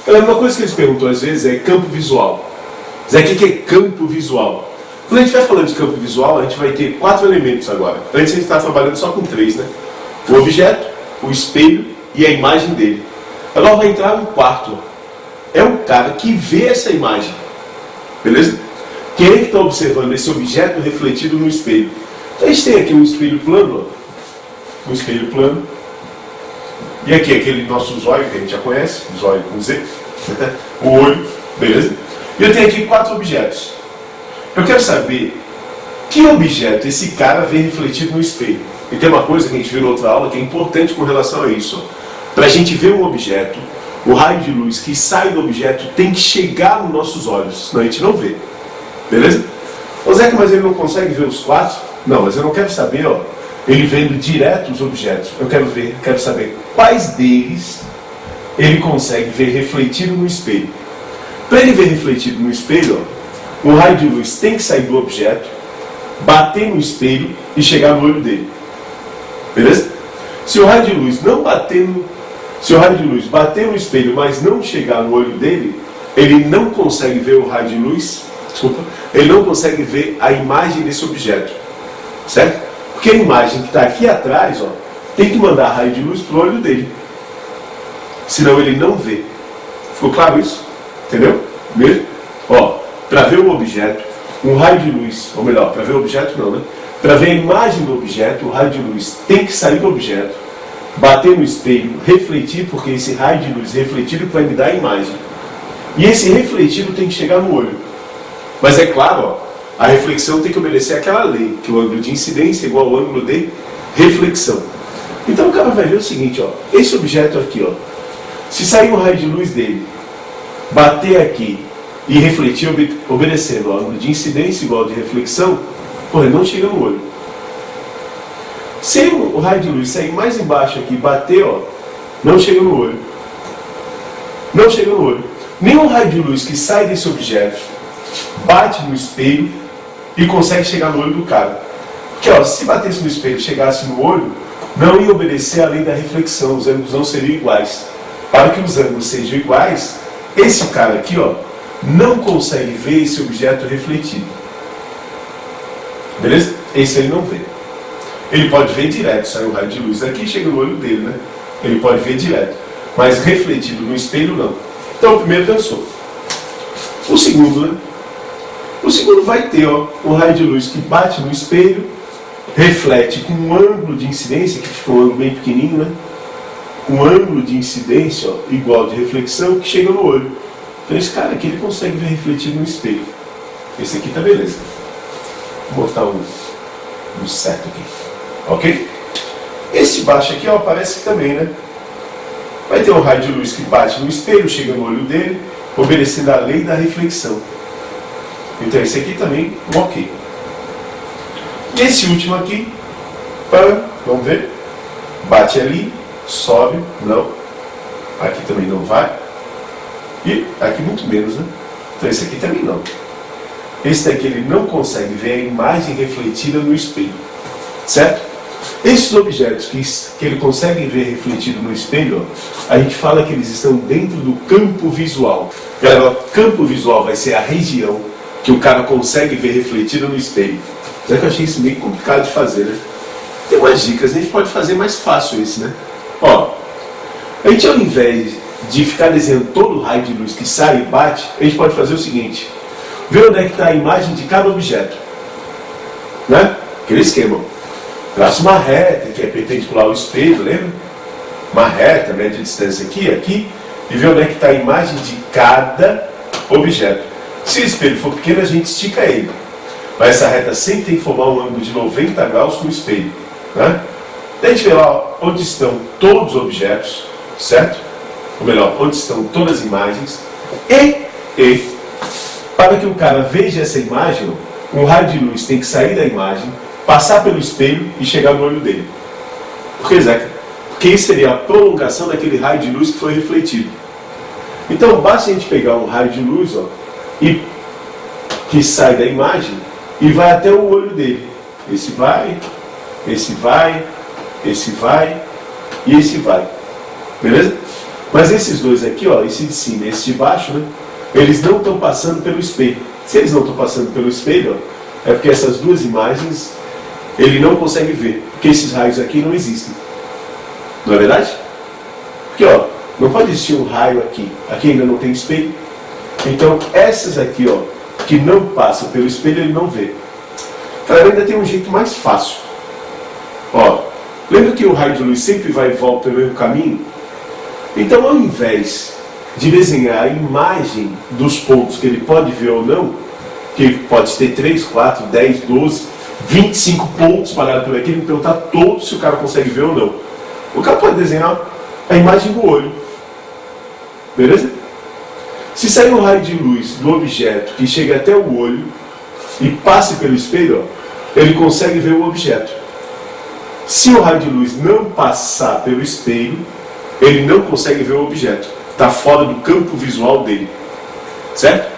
Uma coisa que eles perguntam às vezes é campo visual. Zé, o que é campo visual? Quando a gente vai falando de campo visual, a gente vai ter 4 elementos agora. Antes a gente estava trabalhando só com 3, né? O objeto, o espelho e a imagem dele. Agora vai entrar um quarto. É o cara que vê essa imagem. Beleza? Quem é que está observando esse objeto refletido no espelho? Então a gente tem aqui um espelho plano. Ó. Um espelho plano. E aqui aquele nosso zóio que a gente já conhece. Zóio com Z. O olho. Beleza? E eu tenho aqui 4 objetos. Eu quero saber que objeto esse cara vê refletido no espelho. E tem uma coisa que a gente viu na outra aula que é importante com relação a isso. Para a gente ver um objeto, o raio de luz que sai do objeto tem que chegar nos nossos olhos, senão a gente não vê. Beleza? Ô Zeca, mas ele não consegue ver os 4? Não, mas eu não quero saber, ó, ele vendo direto os objetos. Eu quero saber quais deles ele consegue ver refletido no espelho. Para ele ver refletido no espelho, ó, o raio de luz tem que sair do objeto, bater no espelho e chegar no olho dele. Beleza? Se o raio de luz bater no espelho, mas não chegar no olho dele, ele não consegue ver o raio de luz, ele não consegue ver a imagem desse objeto. Certo? Porque a imagem que está aqui atrás, ó, tem que mandar raio de luz para o olho dele. Senão ele não vê. Ficou claro isso? Entendeu? Mesmo? Ó, para ver o objeto, um raio de luz, ou melhor, para ver o objeto não, né? Para ver a imagem do objeto, o raio de luz tem que sair do objeto, bater no espelho, refletir, porque esse raio de luz refletido vai me dar a imagem. E esse refletido tem que chegar no olho. Mas é claro, ó, a reflexão tem que obedecer àquela lei, que o ângulo de incidência é igual ao ângulo de reflexão. Então o cara vai ver o seguinte, ó, esse objeto aqui, ó, se sair um raio de luz dele, bater aqui e refletir obedecendo ao ângulo de incidência igual ao de reflexão, ele não chega no olho. Se o raio de luz sair mais embaixo aqui e bater, ó, não chega no olho. Não chega no olho. Nenhum raio de luz que sai desse objeto bate no espelho e consegue chegar no olho do cara. Porque ó, se batesse no espelho e chegasse no olho, não ia obedecer à lei da reflexão, os ângulos não seriam iguais. Para que os ângulos sejam iguais, esse cara aqui, ó, não consegue ver esse objeto refletido. Beleza? Esse ele não vê. Ele pode ver direto, sai um raio de luz daqui e chega no olho dele, né? Ele pode ver direto. Mas refletido no espelho, não. Então o primeiro dançou. O segundo, né? O segundo vai ter, ó, um raio de luz que bate no espelho, reflete com um ângulo de incidência, que fica um ângulo bem pequenininho, né? Um ângulo de incidência, ó, igual de reflexão, que chega no olho. Então esse cara aqui ele consegue ver refletido no espelho. Esse aqui tá beleza. Vou botar um certo aqui. Ok? Esse de baixo aqui, ó, aparece também, né? Vai ter um raio de luz que bate no espelho, chega no olho dele, obedecendo à lei da reflexão. Então esse aqui também, um ok. E esse último aqui, vamos ver, bate ali, sobe, não. Aqui também não vai. E aqui muito menos, né? Então esse aqui também não. Esse daqui ele não consegue ver a imagem refletida no espelho. Certo? Esses objetos que ele consegue ver refletido no espelho, ó, a gente fala que eles estão dentro do campo visual. Galera, o campo visual vai ser a região que o cara consegue ver refletido no espelho. Já que eu achei isso meio complicado de fazer, né? Tem umas dicas, a gente pode fazer mais fácil esse, né? Ó, a gente ao invés de ficar desenhando todo o raio de luz que sai e bate, a gente pode fazer o seguinte: ver onde é que está a imagem de cada objeto, né? Aquele esquema. Traça uma reta que é perpendicular ao espelho, lembra? Uma reta, média distância aqui, e ver onde é que está a imagem de cada objeto. Se o espelho for pequeno, a gente estica ele. Mas essa reta sempre tem que formar um ângulo de 90 graus com o espelho, né? Daí a gente vê lá onde estão todos os objetos, certo? Ou melhor, onde estão todas as imagens. E para que o cara veja essa imagem, um raio de luz tem que sair da imagem, passar pelo espelho e chegar no olho dele. Por que, Zeca? Porque isso seria a prolongação daquele raio de luz que foi refletido. Então, basta a gente pegar um raio de luz, ó, que sai da imagem e vai até o olho dele. Esse vai, esse vai, esse vai e esse vai. Beleza? Mas esses dois aqui, ó, esse de cima e esse de baixo, né, eles não estão passando pelo espelho. Se eles não estão passando pelo espelho, ó, é porque essas duas imagens ele não consegue ver, porque esses raios aqui não existem. Não é verdade? Porque, ó, não pode existir um raio aqui. Aqui ainda não tem espelho. Então, essas aqui, ó, que não passam pelo espelho, ele não vê. Cara, ainda tem um jeito mais fácil. Ó, lembra que o raio de luz sempre vai e volta pelo mesmo caminho? Então, ao invés de desenhar a imagem dos pontos que ele pode ver ou não, que pode ter 3, 4, 10, 12, 25 pontos parados por aqui, ele perguntar todos se o cara consegue ver ou não. O cara pode desenhar a imagem do olho. Beleza? Se sair um raio de luz do objeto que chega até o olho e passe pelo espelho, ó, ele consegue ver o objeto. Se o raio de luz não passar pelo espelho, ele não consegue ver o objeto. Está fora do campo visual dele. Certo?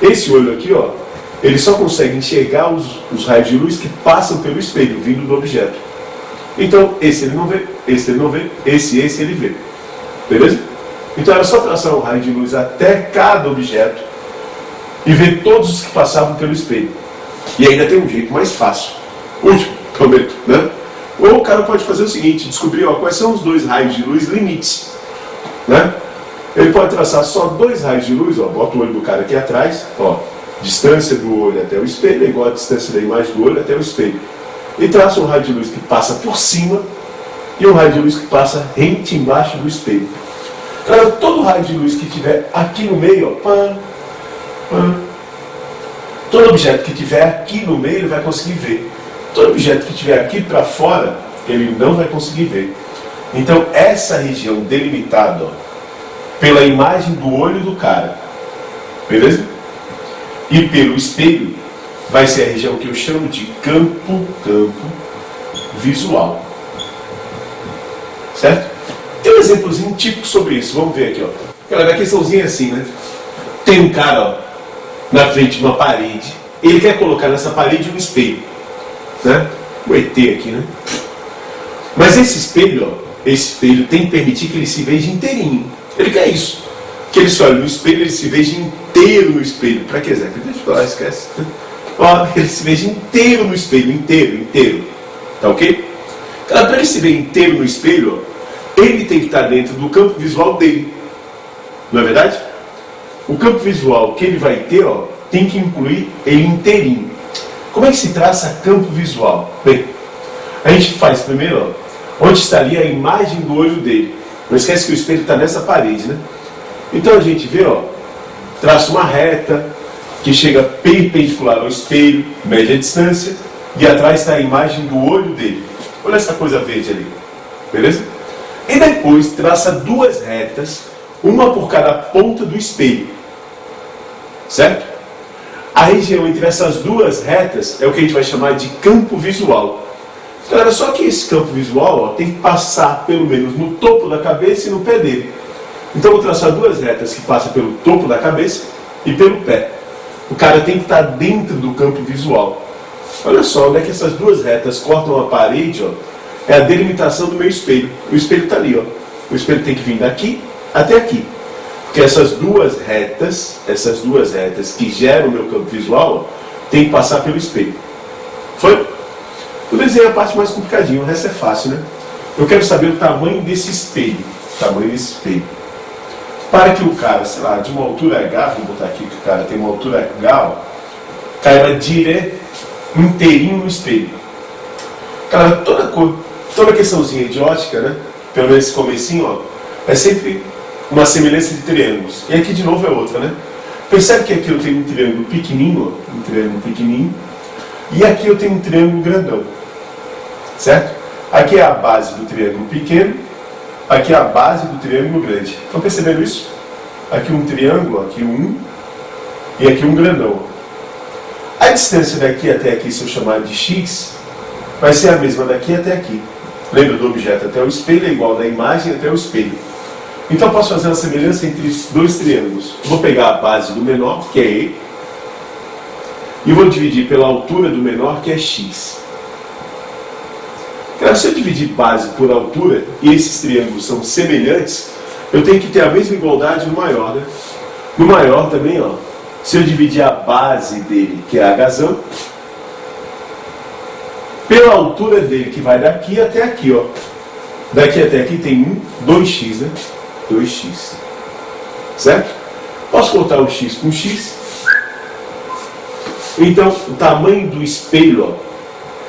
Esse olho aqui, ó, ele só consegue enxergar os raios de luz que passam pelo espelho, vindo do objeto. Então, esse ele não vê, esse ele não vê, esse ele vê. Beleza? Então era só traçar um raio de luz até cada objeto e ver todos os que passavam pelo espelho. E ainda tem um jeito mais fácil. Último, prometo, né? Ou o cara pode fazer o seguinte, descobrir, ó, quais são os dois raios de luz limites. Né? Ele pode traçar só dois raios de luz, ó, bota o olho do cara aqui atrás, ó, distância do olho até o espelho é igual a distância da imagem do olho até o espelho. E traça um raio de luz que passa por cima e um raio de luz que passa rente embaixo do espelho. Então, todo raio de luz que tiver aqui no meio, ó, todo objeto que tiver aqui no meio, ele vai conseguir ver. Todo objeto que tiver aqui para fora, ele não vai conseguir ver. Então, essa região delimitada, ó, pela imagem do olho do cara, beleza? E pelo espelho, vai ser a região que eu chamo de campo visual. Certo? Tem um exemplozinho típico sobre isso, vamos ver aqui, ó. Galera, a questãozinha é assim, né? Tem um cara, ó, na frente de uma parede, ele quer colocar nessa parede um espelho, né? O ET aqui, né? Mas esse espelho, ó, esse espelho tem que permitir que ele se veja inteirinho. Ele quer isso. Que ele se olhe no espelho, ele se veja inteiro no espelho. Pra que, Zé? Deixa eu falar, esquece. Ó, ele se veja inteiro no espelho, inteiro. Tá ok? Cara, para ele se ver inteiro no espelho, ó, ele tem que estar dentro do campo visual dele. Não é verdade? O campo visual que ele vai ter, ó, tem que incluir ele inteirinho. Como é que se traça campo visual? Bem, a gente faz primeiro, ó, onde estaria a imagem do olho dele. Não esquece que o espelho está nessa parede, né? Então a gente vê, ó, traça uma reta que chega perpendicular ao espelho, média distância, e atrás está a imagem do olho dele. Olha essa coisa verde ali. Beleza? E depois traça duas retas, uma por cada ponta do espelho. Certo? A região entre essas duas retas é o que a gente vai chamar de campo visual. Galera, só que esse campo visual, ó, tem que passar pelo menos no topo da cabeça e no pé dele. Então eu vou traçar duas retas que passam pelo topo da cabeça e pelo pé. O cara tem que estar dentro do campo visual. Olha só, onde é que essas duas retas cortam a parede, ó, é a delimitação do meu espelho. O espelho está ali, ó. O espelho tem que vir daqui até aqui. Porque essas duas retas que geram o meu campo visual, ó, tem que passar pelo espelho. Foi? O desenho é a parte mais complicadinha, o resto é fácil, né? Eu quero saber o tamanho desse espelho. Para que o cara, sei lá, de uma altura H, vou botar aqui que o cara tem uma altura H, ó, caiba direto, inteirinho no espelho. Cara, toda questãozinha de ótica, né? Pelo menos esse comecinho, ó, é sempre uma semelhança de triângulos. E aqui de novo é outra, né? Percebe que aqui eu tenho um triângulo pequenininho, e aqui eu tenho um triângulo grandão. Certo? Aqui é a base do triângulo pequeno, aqui é a base do triângulo grande. Estão percebendo isso? Aqui um triângulo, aqui um, e aqui um grandão. A distância daqui até aqui, se eu chamar de x, vai ser a mesma daqui até aqui. Lembra do objeto até o espelho é igual da imagem até o espelho. Então eu posso fazer uma semelhança entre os dois triângulos. Eu vou pegar a base do menor, que é E, e vou dividir pela altura do menor, que é x. Se eu dividir base por altura, e esses triângulos são semelhantes, eu tenho que ter a mesma igualdade no maior, né? No maior também, ó, se eu dividir a base dele, que é a razão, pela altura dele, que vai daqui até aqui, ó. Daqui até aqui tem 2x, né? 2x. Certo? Posso cortar o x com x? Então, o tamanho do espelho, ó,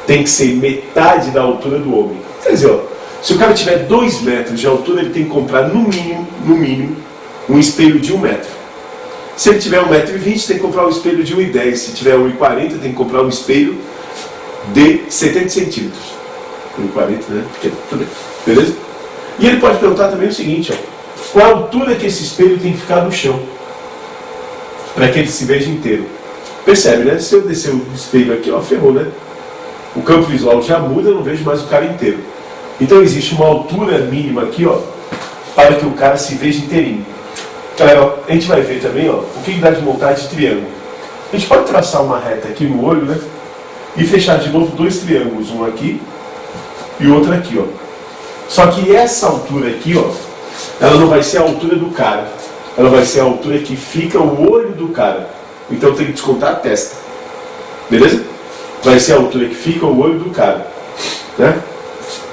tem que ser metade da altura do homem. Quer dizer, ó, se o cara tiver 2 metros de altura, ele tem que comprar no mínimo, um espelho de 1 metro. Se ele tiver 1,20 m, tem que comprar um espelho de 1,10 m. Se tiver 1,40 m, tem que comprar um espelho de 70 centímetros. 1,40 m, né? Pequeno, tudo bem. Beleza? E ele pode perguntar também o seguinte, ó, qual a altura que esse espelho tem que ficar do chão, para que ele se veja inteiro. Percebe, né? Se eu descer o espelho aqui, ó, ferrou, né? O campo visual já muda, eu não vejo mais o cara inteiro. Então existe uma altura mínima aqui, ó, para que o cara se veja inteirinho. Galera, ó, a gente vai ver também, ó, o que dá de montar de triângulo. A gente pode traçar uma reta aqui no olho, né? E fechar de novo 2 triângulos, um aqui e outro aqui, ó. Só que essa altura aqui, ó, ela não vai ser a altura do cara. Ela vai ser a altura que fica o olho do cara. Então tem que descontar a testa. Beleza? Vai ser a altura que fica o olho do cara. Né?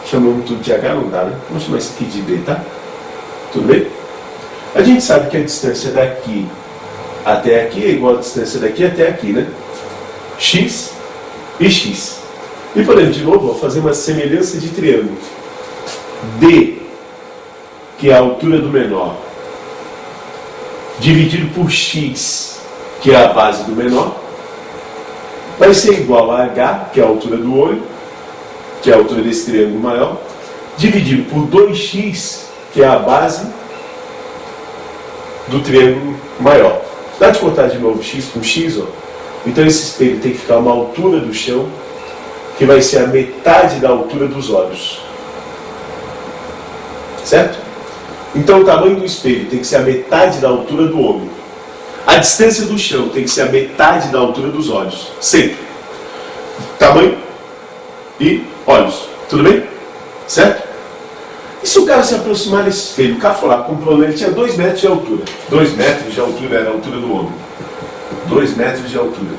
Chamamos tudo de H, não dá, né? Vamos chamar isso aqui de D, tá? Tudo bem? A gente sabe que a distância daqui até aqui é igual a distância daqui até aqui, né? X e X. E podemos, de novo, ó, fazer uma semelhança de triângulo. D, que é a altura do menor, dividido por X, que é a base do menor, vai ser igual a H, que é a altura do olho, que é a altura desse triângulo maior, dividido por 2x, que é a base do triângulo maior. Dá de contar de novo x com x, ó. Então esse espelho tem que ficar a uma altura do chão, que vai ser a metade da altura dos olhos. Certo? Então o tamanho do espelho tem que ser a metade da altura do homem. A distância do chão tem que ser a metade da altura dos olhos. Sempre. Tamanho e olhos. Tudo bem? Certo? E se o cara se aproximar desse espelho? O cara foi lá, comprou, ele tinha 2 metros de altura. 2 metros de altura era a altura do homem. 2 metros de altura.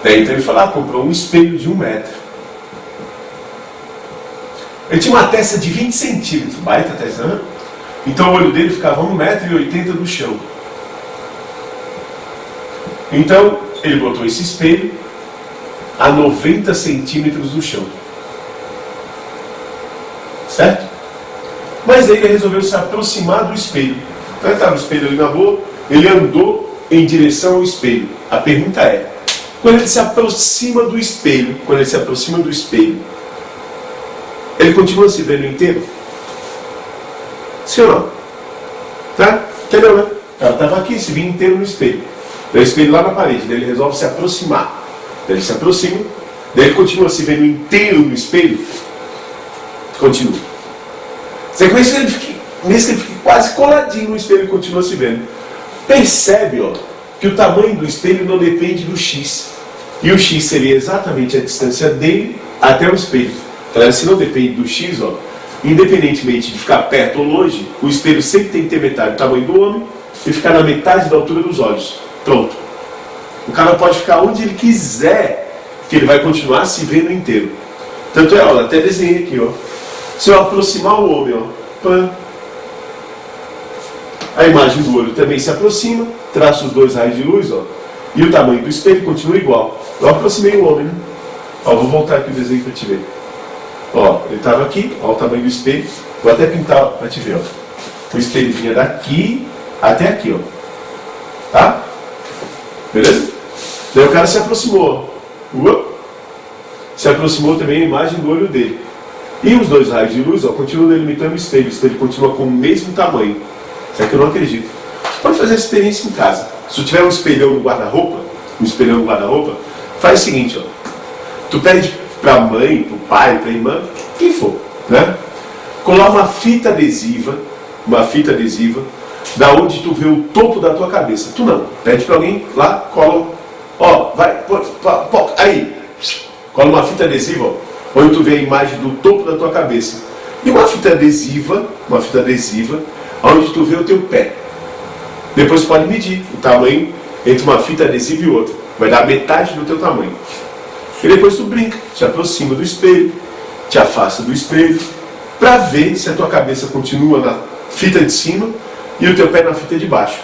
Daí então ele foi lá, comprou um espelho de 1 metro. Ele tinha uma testa de 20 centímetros. Baita testa, né? Então o olho dele ficava 1,80 m do chão. Então ele botou esse espelho a 90 centímetros do chão. Certo? Mas aí ele resolveu se aproximar do espelho. Então estava o espelho ali na boa, ele andou em direção ao espelho. A pergunta é, quando ele se aproxima do espelho, ele continua se vendo inteiro? Sim ou não? Tá? Entendeu, né? O cara estava aqui, se via inteiro no espelho. Daí o espelho lá na parede, daí ele resolve se aproximar. Daí ele se aproxima, daí ele continua se vendo inteiro no espelho. Continua. Você conhece que ele fique quase coladinho no espelho e continua se vendo. Percebe, ó, que o tamanho do espelho não depende do X. E o X seria exatamente a distância dele até o espelho. Então, se não depende do X, ó, independentemente de ficar perto ou longe, o espelho sempre tem que ter metade do tamanho do homem e ficar na metade da altura dos olhos. Pronto. O cara pode ficar onde ele quiser, que ele vai continuar se vendo inteiro. Tanto é, ó, até desenhei aqui, ó. Se eu aproximar o homem, ó, pã, a imagem do olho também se aproxima, traço os 2 raios de luz, ó, e o tamanho do espelho continua igual. Eu aproximei o homem, né? Ó, vou voltar aqui o desenho para te ver. Ó, ele estava aqui, ó, o tamanho do espelho. Vou até pintar para te ver, ó. O espelho vinha daqui até aqui, ó. Tá? Beleza? Daí o cara se aproximou, ó. Se aproximou também a imagem do olho dele. E os 2 raios de luz, ó, continuam delimitando o espelho continua com o mesmo tamanho. Isso aqui eu não acredito. Pode fazer essa experiência em casa. Se tu tiver um espelhão no guarda-roupa, faz o seguinte, ó. Tu pede pra mãe, pro pai, pra irmã, quem for, né? Colar uma fita adesiva, da onde tu vê o topo da tua cabeça. Tu não. Pede pra alguém lá, cola, ó, vai, aí, cola uma fita adesiva, ó, onde tu vê a imagem do topo da tua cabeça. E uma fita adesiva, onde tu vê o teu pé. Depois tu pode medir o tamanho entre uma fita adesiva e outra. Vai dar metade do teu tamanho. E depois tu brinca, te aproxima do espelho, te afasta do espelho, para ver se a tua cabeça continua na fita de cima e o teu pé na fita de baixo.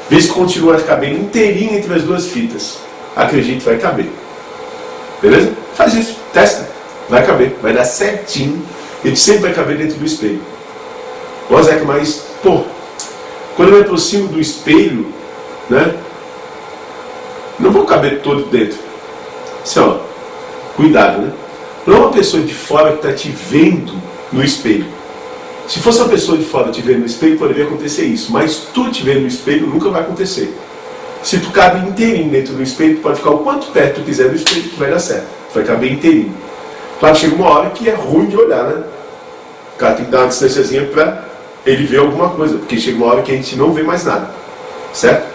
Vê se continua a caber inteirinho entre as duas fitas. Acredite, vai caber. Beleza? Faz isso, testa. Vai caber, vai dar certinho. E tu sempre vai caber dentro do espelho. Ó, Zeca, mas, pô, quando eu me aproximo do espelho, né, não vou caber todo dentro. Assim, ó, cuidado, né? Não é uma pessoa de fora que está te vendo no espelho. Se fosse uma pessoa de fora te vendo no espelho, poderia acontecer isso. Mas tu te vendo no espelho nunca vai acontecer. Se tu cabe inteirinho dentro do espelho, tu pode ficar o quanto perto tu quiser do espelho, que vai dar certo. Tu vai caber inteirinho. Claro, chega uma hora que é ruim de olhar, né? O cara tem que dar uma distânciazinha para ele ver alguma coisa, porque chega uma hora que a gente não vê mais nada. Certo?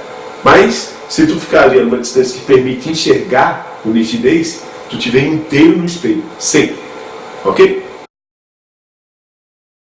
Mas, se tu ficar ali a uma distância que permite enxergar com nitidez, tu te vê inteiro no espelho. Sempre. Ok?